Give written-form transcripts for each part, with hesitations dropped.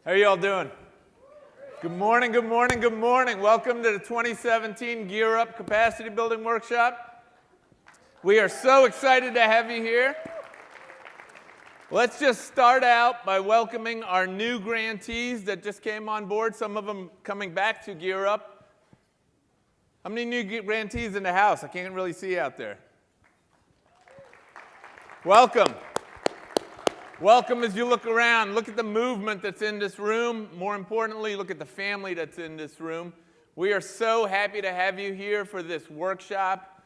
How are you all doing? Good morning, good morning, good morning. Welcome to the 2017 Gear Up Capacity Building Workshop. We are so excited to have you here. Let's just start out by welcoming our new grantees that just came on board, some of them coming back to Gear Up. How many new grantees in the house? I can't really see out there. Welcome. Welcome as you look around. Look at the movement that's in this room. More importantly, look at the family that's in this room. We are so happy to have you here for this workshop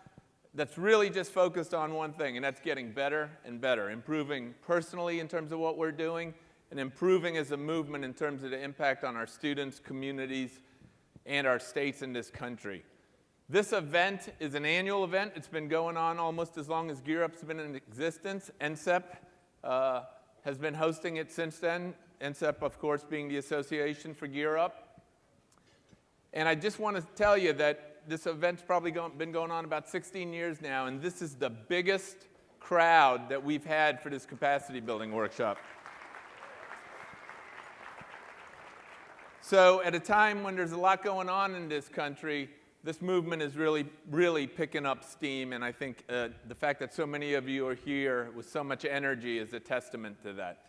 that's really just focused on one thing, and that's getting better and better, improving personally in terms of what we're doing, and improving as a movement in terms of the impact on our students, communities, and our states in this country. This event is an annual event. It's been going on almost as long as Gear Up's been in existence. NCCEP has been hosting it since then. NCCEP, of course, being the Association for Gear Up. And I just want to tell you that this event's probably been going on about 16 years now, and this is the biggest crowd that we've had for this capacity building workshop. So at a time when there's a lot going on in this country, this movement is really picking up steam, and I think the fact that so many of you are here with so much energy is a testament to that.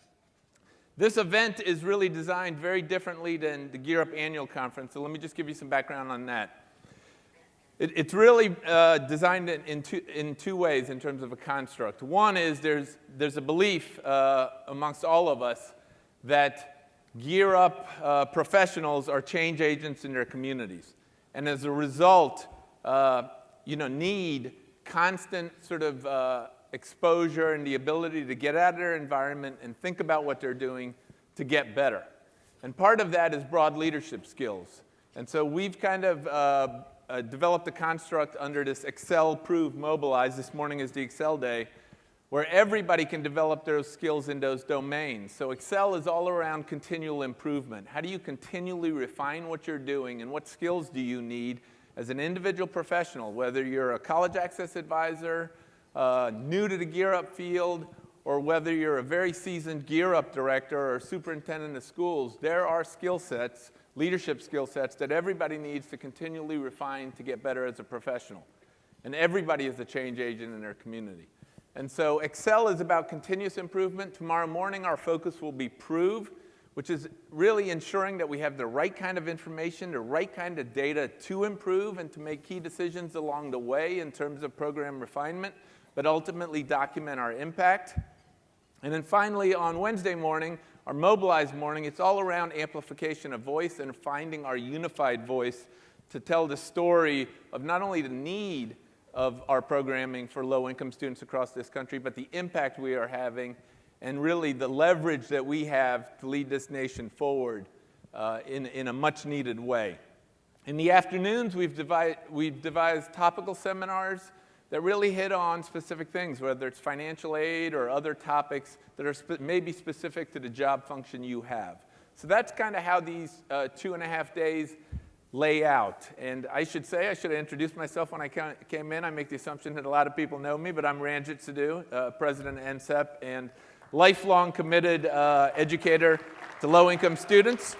This event is really designed very differently than the Gear Up Annual Conference, so let me just give you some background on that. It's really designed in two ways in terms of a construct. One is there's a belief amongst all of us that Gear Up professionals are change agents in their communities. And as a result, need constant sort of exposure and the ability to get out of their environment and think about what they're doing to get better. And part of that is broad leadership skills. And so we've kind of developed a construct under this Excel, Prove, Mobilize. This morning is the Excel day, where everybody can develop those skills in those domains. So Excel is all around continual improvement. How do you continually refine what you're doing, and what skills do you need as an individual professional, whether you're a college access advisor, new to the Gear Up field, or whether you're a very seasoned Gear Up director or superintendent of schools. There are skill sets, leadership skill sets, that everybody needs to continually refine to get better as a professional. And everybody is a change agent in their community. And so Excel is about continuous improvement. Tomorrow morning, our focus will be Prove, which is really ensuring that we have the right kind of information, the right kind of data to improve and to make key decisions along the way in terms of program refinement, but ultimately document our impact. And then finally, on Wednesday morning, our Mobilize morning, it's all around amplification of voice and finding our unified voice to tell the story of not only the need of our programming for low-income students across this country, but the impact we are having and really the leverage that we have to lead this nation forward in a much-needed way. In the afternoons, we've devised topical seminars that really hit on specific things, whether it's financial aid or other topics that are maybe specific to the job function you have. So that's kind of how these 2.5 days lay out. And I should have introduced myself when I came in. I make the assumption that a lot of people know me, but I'm Ranjit Sidhu, president of NCCEP and lifelong committed educator to low-income students.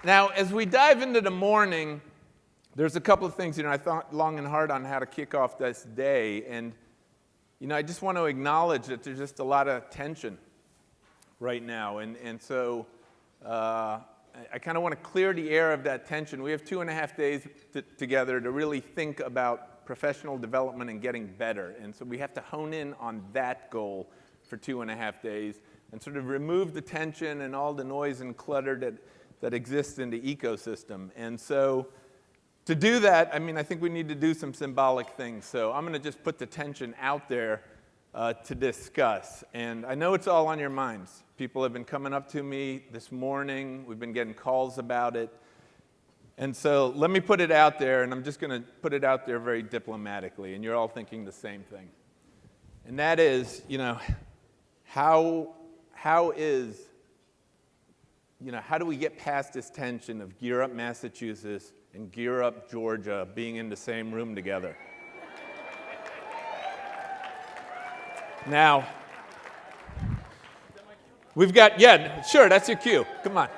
Now, as we dive into the morning, there's a couple of things, I thought long and hard on how to kick off this day. And, I just want to acknowledge that there's just a lot of tension right now. And so I kind of want to clear the air of that tension. We have 2.5 days together to really think about professional development and getting better. And so we have to hone in on that goal for 2.5 days and sort of remove the tension and all the noise and clutter that exists in the ecosystem. And so to do that, I think we need to do some symbolic things. So I'm going to just put the tension out there to discuss. And I know it's all on your minds. People have been coming up to me this morning. We've been getting calls about it. And so let me put it out there, and I'm just going to put it out there very diplomatically, and you're all thinking the same thing. And that is, how do we get past this tension of Gear Up Massachusetts and Gear Up Georgia being in the same room together? Now, We've got, yeah, sure, that's your cue. Come on.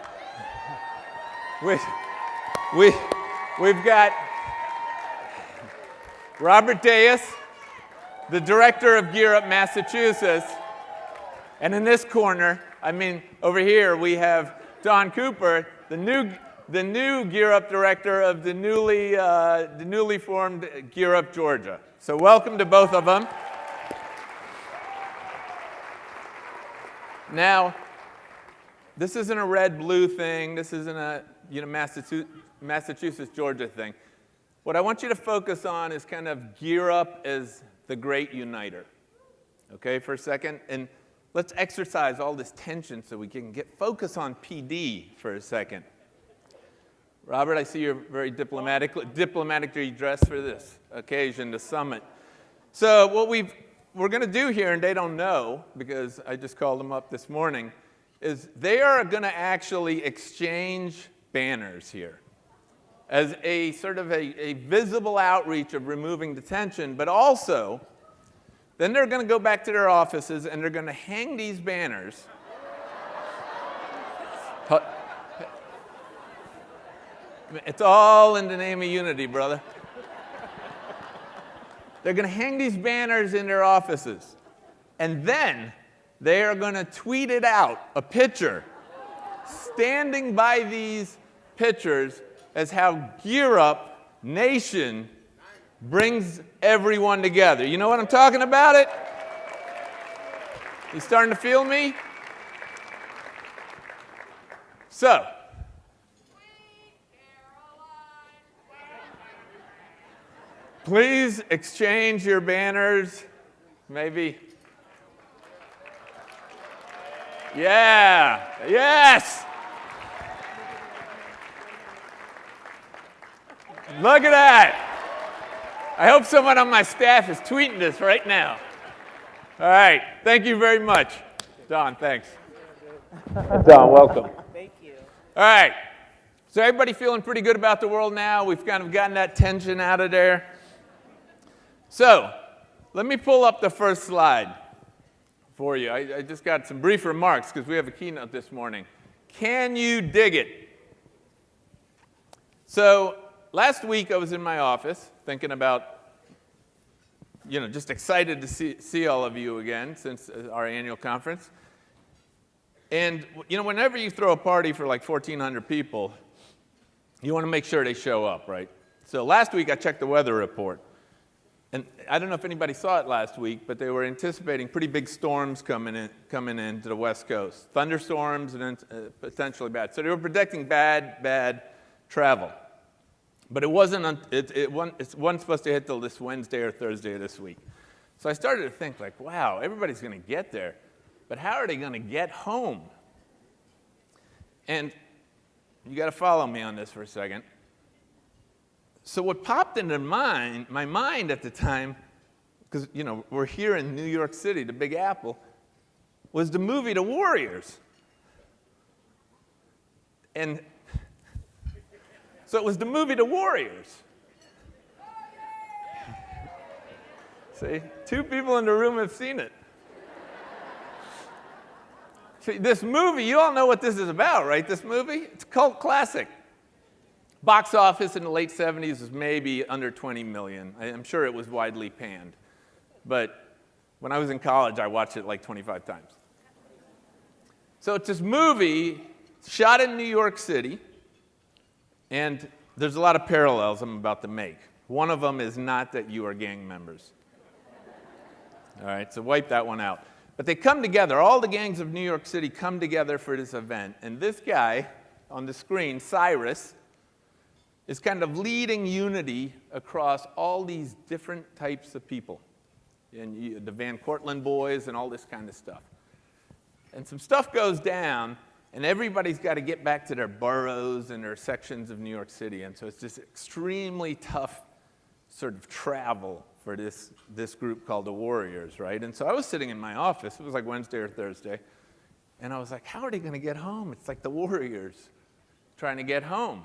We've got Robert Deas, the director of Gear Up Massachusetts. And in this corner, over here, we have Don Cooper, the new Gear Up director of the newly formed Gear Up Georgia. So welcome to both of them. Now, this isn't a red-blue thing. This isn't a Massachusetts-Georgia thing. What I want you to focus on is kind of Gear Up as the great uniter, okay, for a second? And let's exercise all this tension so we can focus on PD for a second. Robert, I see you're very diplomatically dressed for this occasion, the summit. So what we're going to do here, and they don't know because I just called them up this morning, is they are going to actually exchange banners here as a sort of a visible outreach of removing the tension, but also then they're going to go back to their offices and they're going to hang these banners. It's all in the name of unity, brother. They're going to hang these banners in their offices. And then they are going to tweet it out, a picture, standing by these pictures as how Gear Up Nation brings everyone together. You know what I'm talking about it? You starting to feel me? So, please exchange your banners, maybe. Yeah, yes. Look at that. I hope someone on my staff is tweeting this right now. All right, thank you very much. Don, thanks. Don, welcome. Thank you. All right, so everybody feeling pretty good about the world now? We've kind of gotten that tension out of there. So, let me pull up the first slide for you. I just got some brief remarks because we have a keynote this morning. Can you dig it? So, last week I was in my office thinking about, just excited to see all of you again since our annual conference. And, whenever you throw a party for like 1,400 people, you want to make sure they show up, right? So last week I checked the weather report. And I don't know if anybody saw it last week, but they were anticipating pretty big storms coming in to the West Coast. Thunderstorms and then potentially bad. So they were predicting bad travel. But it wasn't supposed to hit till this Wednesday or Thursday of this week. So I started to think like, wow, everybody's going to get there. But how are they going to get home? And you got to follow me on this for a second. So what popped into my mind at the time, because, we're here in New York City, the Big Apple, was the movie The Warriors. And so it was the movie The Warriors. See, 2 people in the room have seen it. See, this movie, you all know what this is about, right? This movie? It's a cult classic. Box office in the late 70s was maybe under 20 million. I'm sure it was widely panned. But when I was in college, I watched it like 25 times. So it's this movie shot in New York City, and there's a lot of parallels I'm about to make. One of them is not that you are gang members. All right, so wipe that one out. But they come together, all the gangs of New York City come together for this event. And this guy on the screen, Cyrus, is kind of leading unity across all these different types of people. And the Van Cortlandt boys and all this kind of stuff. And some stuff goes down, and everybody's got to get back to their boroughs and their sections of New York City. And so it's this extremely tough sort of travel for this group called the Warriors, right? And so I was sitting in my office. It was like Wednesday or Thursday. And I was like, how are they going to get home? It's like the Warriors trying to get home.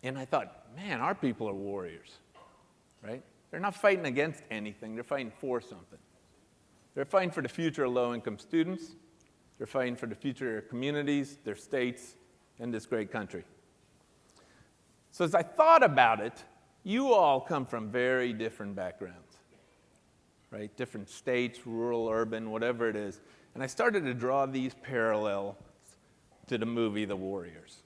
And I thought, man, our people are warriors, right? They're not fighting against anything. They're fighting for something. They're fighting for the future of low-income students. They're fighting for the future of their communities, their states, and this great country. So as I thought about it, you all come from very different backgrounds, right? Different states, rural, urban, whatever it is. And I started to draw these parallels to the movie The Warriors.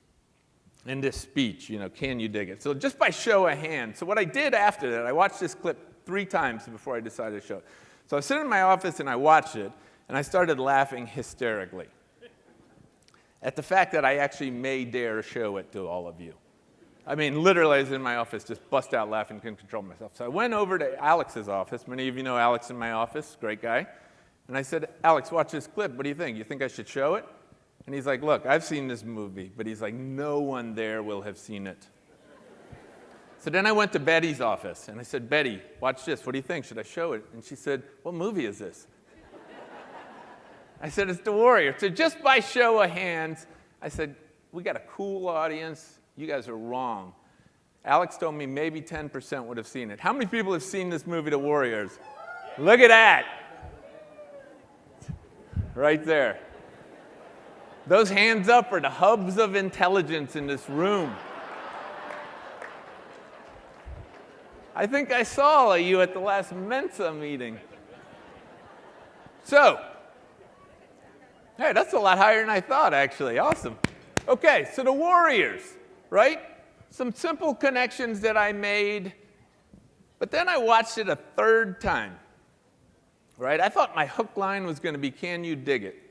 In this speech, can you dig it? So just by show of hands. So what I did after that, I watched this clip 3 times before I decided to show it. So I was sitting in my office and I watched it, and I started laughing hysterically at the fact that I actually may dare show it to all of you. I mean, literally, I was in my office, just bust out laughing, couldn't control myself. So I went over to Alex's office. Many of you know Alex in my office, great guy. And I said, Alex, watch this clip. What do you think? You think I should show it? And he's like, look, I've seen this movie. But he's like, no one there will have seen it. So then I went to Betty's office, and I said, Betty, watch this. What do you think? Should I show it? And she said, what movie is this? I said, it's The Warrior. So just by show of hands, I said, we got a cool audience. You guys are wrong. Alex told me maybe 10% would have seen it. How many people have seen this movie, The Warriors? Look at that. Right there. Those hands up are the hubs of intelligence in this room. I think I saw all of you at the last Mensa meeting. So, hey, that's a lot higher than I thought, actually. Awesome. Okay, so The Warriors, right? Some simple connections that I made, but then I watched it a 3rd time, right? I thought my hook line was going to be, can you dig it?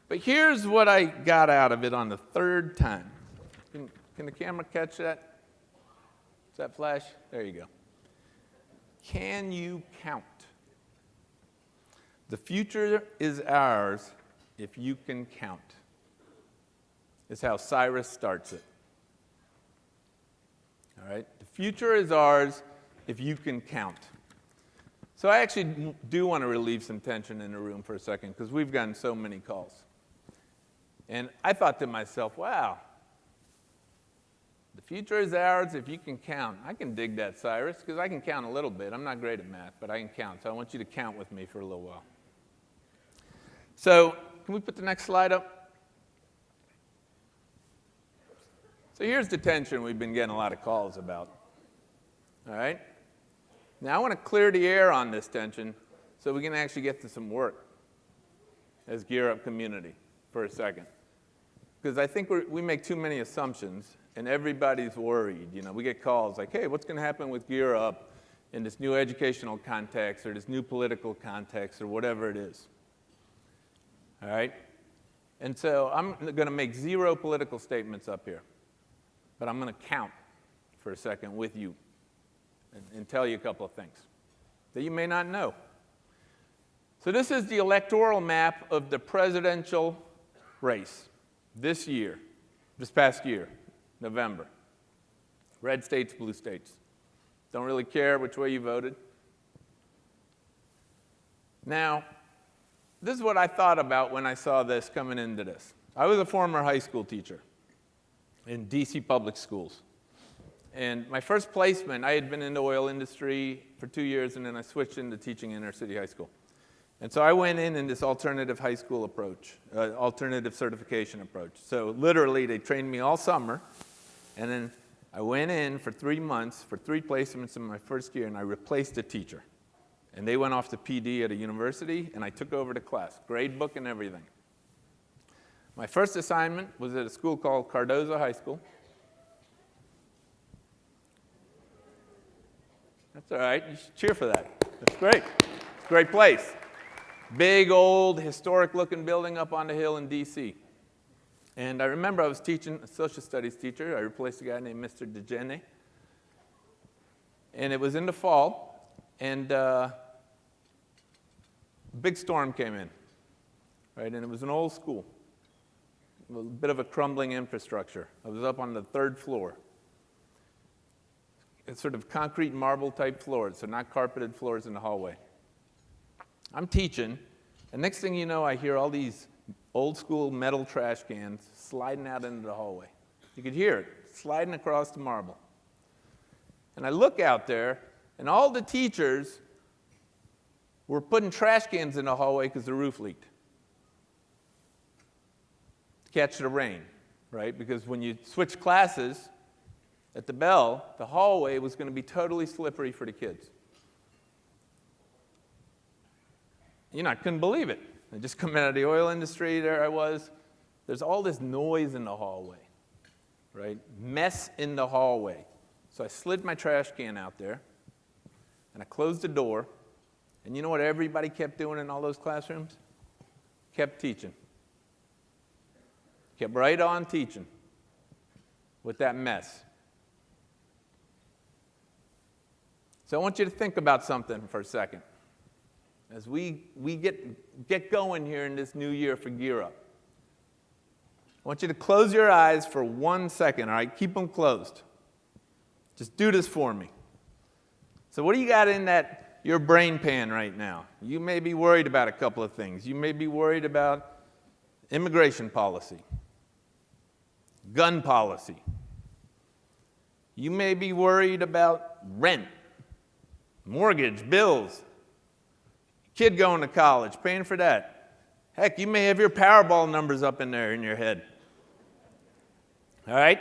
But here's what I got out of it on the 3rd time. Can the camera catch that? Does that flash? There you go. Can you count? The future is ours if you can count. Is how Cyrus starts it. All right? The future is ours if you can count. So I actually do want to relieve some tension in the room for a second because we've gotten so many calls. And I thought to myself, wow, the future is ours if you can count. I can dig that, Cyrus, because I can count a little bit. I'm not great at math, but I can count. So I want you to count with me for a little while. So can we put the next slide up? So here's the tension we've been getting a lot of calls about. All right? Now I want to clear the air on this tension so we can actually get to some work as Gear Up community for a second. Because I think we make too many assumptions, and everybody's worried. We get calls like, hey, what's going to happen with Gear Up in this new educational context or this new political context or whatever it is? All right? And so I'm going to make 0 political statements up here. But I'm going to count for a second with you and tell you a couple of things that you may not know. So this is the electoral map of the presidential race this past year, November. Red states, blue states. Don't really care which way you voted. Now, this is what I thought about when I saw this coming into this. I was a former high school teacher in DC public schools. And my first placement, I had been in the oil industry for 2 years, and then I switched into teaching inner city high school. And so I went in this alternative high school approach, alternative certification approach. So literally, they trained me all summer, and then I went in for 3 months, for 3 placements in my first year, and I replaced a teacher. And they went off to PD at a university, and I took over the class, grade book and everything. My first assignment was at a school called Cardozo High School. That's all right. You should cheer for that. That's great. It's a great place. Big, old, historic-looking building up on the hill in D.C. And I remember I was teaching, a social studies teacher. I replaced a guy named Mr. DeGene. And it was in the fall, and a big storm came in, right? And it was an old school, a bit of a crumbling infrastructure. I was up on the 3rd floor. It's sort of concrete marble type floors, so not carpeted floors in the hallway. I'm teaching, and next thing you know, I hear all these old school metal trash cans sliding out into the hallway. You could hear it sliding across the marble. And I look out there, and all the teachers were putting trash cans in the hallway because the roof leaked. catch the rain, right? Because when you switch classes at the bell, the hallway was going to be totally slippery for the kids. You know, I couldn't believe it. I just come out of the oil industry, there I was. There's all this noise in the hallway, right? Mess in the hallway. So I slid my trash can out there, and I closed the door, and you know what everybody kept doing in all those classrooms? Kept teaching. Kept right on teaching with that mess. So I want you to think about something for a second. As we get going here in this new year for Gear Up, I want you to close your eyes for 1 second, all right? Keep them closed. Just do this for me. So what do you got in your brain pan right now? You may be worried about a couple of things. You may be worried about immigration policy, gun policy. You may be worried about rent, mortgage, bills, kid going to college, paying for that. Heck, you may have your Powerball numbers up in there in your head. All right?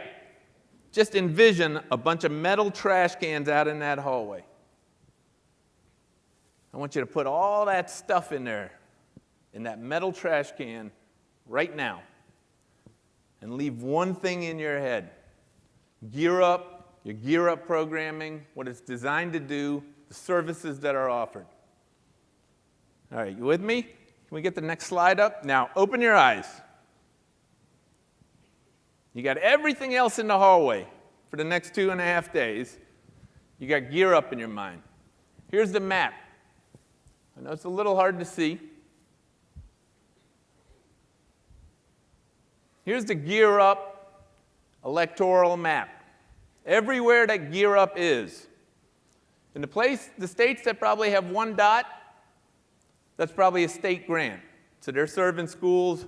Just envision a bunch of metal trash cans out in that hallway. I want you to put all that stuff in there, in that metal trash can, right now. And leave one thing in your head. Gear Up, your Gear Up programming, what it's designed to do, the services that are offered. All right, you with me? Can we get the next slide up? Now, open your eyes. You got everything else in the hallway for the next 2.5 days. You got Gear Up in your mind. Here's the map. I know it's a little hard to see. Here's the Gear Up electoral map. Everywhere that Gear Up is. In the states that probably have one dot, that's probably a state grant. So they're serving schools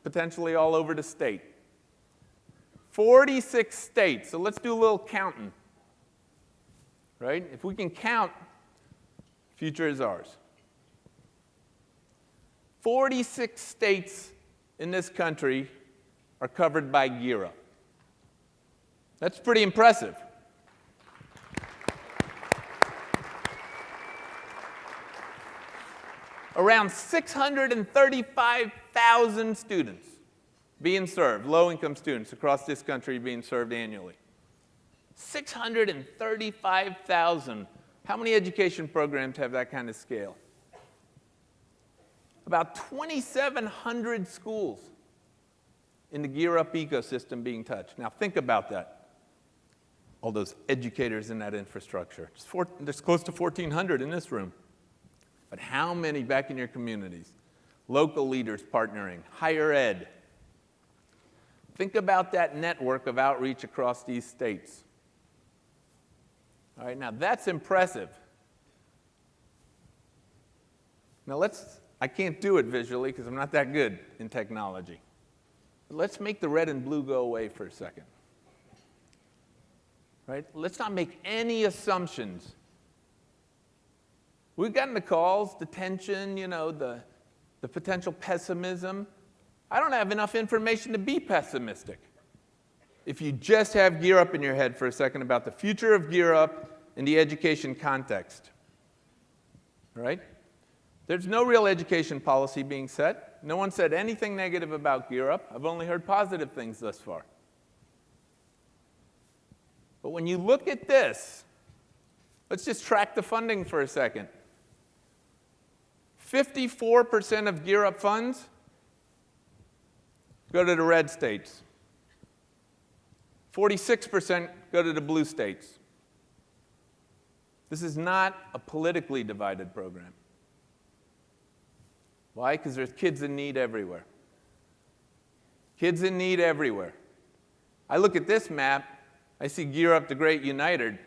potentially all over the state. 46 states. So let's do a little counting. Right? If we can count, future is ours. 46 states in this country are covered by Gear Up. That's pretty impressive. Around 635,000 students being served, low-income students across this country being served annually. 635,000. How many education programs have that kind of scale? About 2,700 schools in the Gear Up ecosystem being touched. Now think about that. All those educators in that infrastructure. There's close to 1,400 in this room. But how many back in your communities? Local leaders partnering, higher ed. Think about that network of outreach across these states. All right, now that's impressive. Now I can't do it visually because I'm not that good in technology. But let's make the red and blue go away for a second. Right? Let's not make any assumptions. We've gotten the calls, the tension, the potential pessimism. I don't have enough information to be pessimistic. If you just have Gear Up in your head for a second about the future of Gear Up in the education context. All right? There's no real education policy being set. No one said anything negative about Gear Up. I've only heard positive things thus far. But when you look at this, let's just track the funding for a second. 54% of Gear Up funds go to the red states. 46% go to the blue states. This is not a politically divided program. Why? Because there's kids in need everywhere. Kids in need everywhere. I look at this map, I see Gear Up, the great uniter.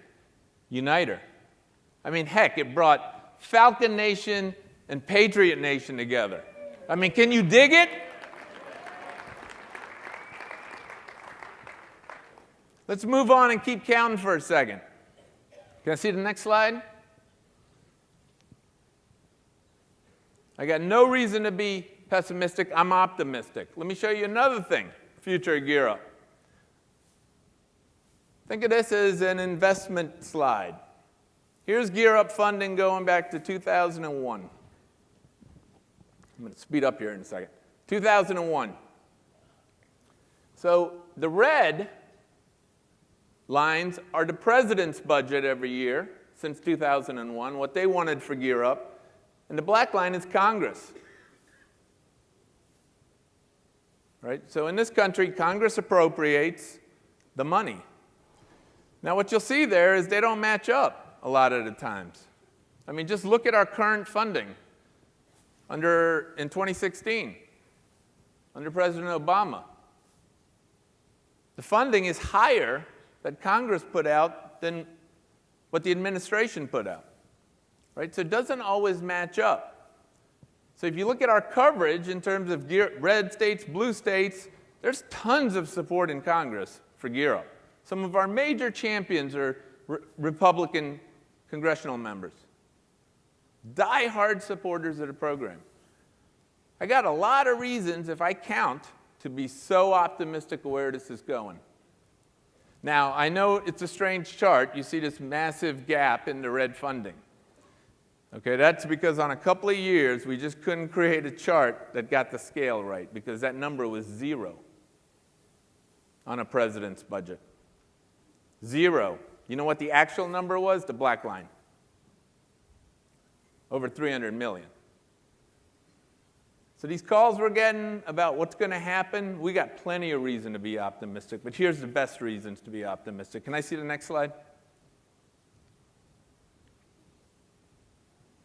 I mean, heck, it brought Falcon Nation and Patriot Nation together. I mean, can you dig it? Let's move on and keep counting for a second. Can I see the next slide? I got no reason to be pessimistic, I'm optimistic. Let me show you another thing, future of Gear Up. Think of this as an investment slide. Here's Gear Up funding going back to 2001. I'm going to speed up here in a second. 2001. So the red lines are the president's budget every year since 2001, what they wanted for Gear Up. And the black line is Congress. Right? So in this country, Congress appropriates the money. Now what you'll see there is they don't match up a lot of the times. I mean, just look at our current funding in 2016, under President Obama. The funding is higher that Congress put out than what the administration put out. Right? So it doesn't always match up. So if you look at our coverage in terms of red states, blue states, there's tons of support in Congress for Gear Up. Some of our major champions are Republican congressional members, die-hard supporters of the program. I got a lot of reasons, if I count, to be so optimistic of where this is going. Now, I know it's a strange chart. You see this massive gap in the red funding. Okay, that's because on a couple of years, we just couldn't create a chart that got the scale right, because that number was 0 on a president's budget. 0. You know what the actual number was? The black line. Over 300 million. So these calls we're getting about what's going to happen, we got plenty of reason to be optimistic, but here's the best reasons to be optimistic. Can I see the next slide?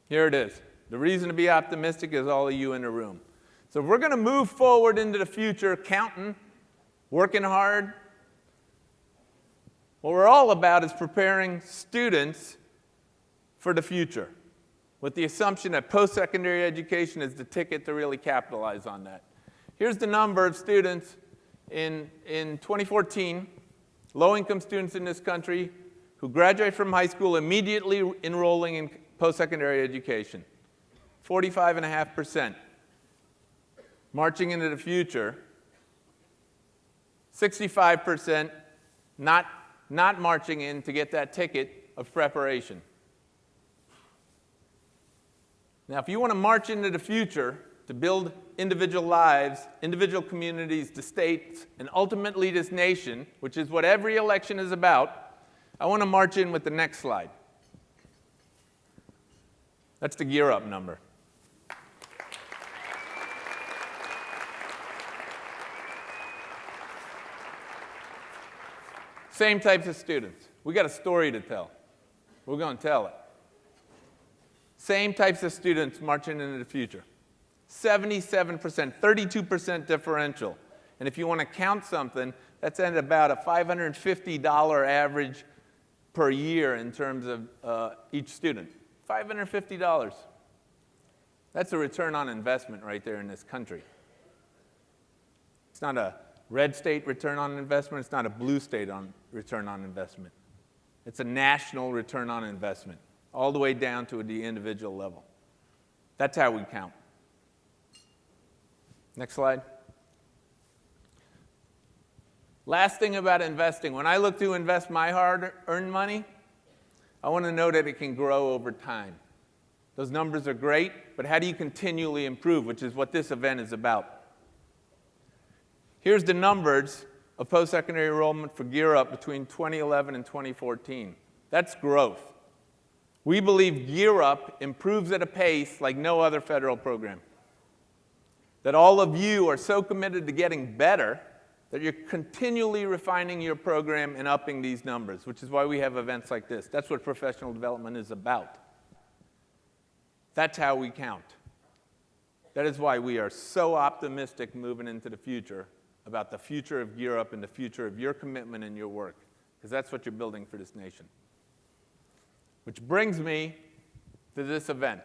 Here it is. The reason to be optimistic is all of you in the room. So if we're going to move forward into the future, counting, working hard, what we're all about is preparing students for the future, with the assumption that post-secondary education is the ticket to really capitalize on that. Here's the number of students in 2014, low-income students in this country who graduate from high school immediately enrolling in post-secondary education. 45.5%. Marching into the future, 65% not marching in to get that ticket of preparation. Now, if you want to march into the future to build individual lives, individual communities, the states, and ultimately this nation, which is what every election is about, I want to march in with the next slide. That's the Gear Up number. Same types of students. We got a story to tell. We're going to tell it. Same types of students marching into the future. 77%, 32% differential. And if you want to count something, that's at about a $550 average per year in terms of each student. $550. That's a return on investment right there in this country. It's not a red state return on investment. It's not a blue state return on investment. It's a national return on investment, all the way down to the individual level. That's how we count. Next slide. Last thing about investing. When I look to invest my hard-earned money, I want to know that it can grow over time. Those numbers are great, but how do you continually improve, which is what this event is about. Here's the numbers of post-secondary enrollment for Gear Up between 2011 and 2014. That's growth. We believe Gear Up improves at a pace like no other federal program. That all of you are so committed to getting better that you're continually refining your program and upping these numbers, which is why we have events like this. That's what professional development is about. That's how we count. That is why we are so optimistic moving into the future about the future of Gear Up and the future of your commitment and your work, because that's what you're building for this nation. Which brings me to this event.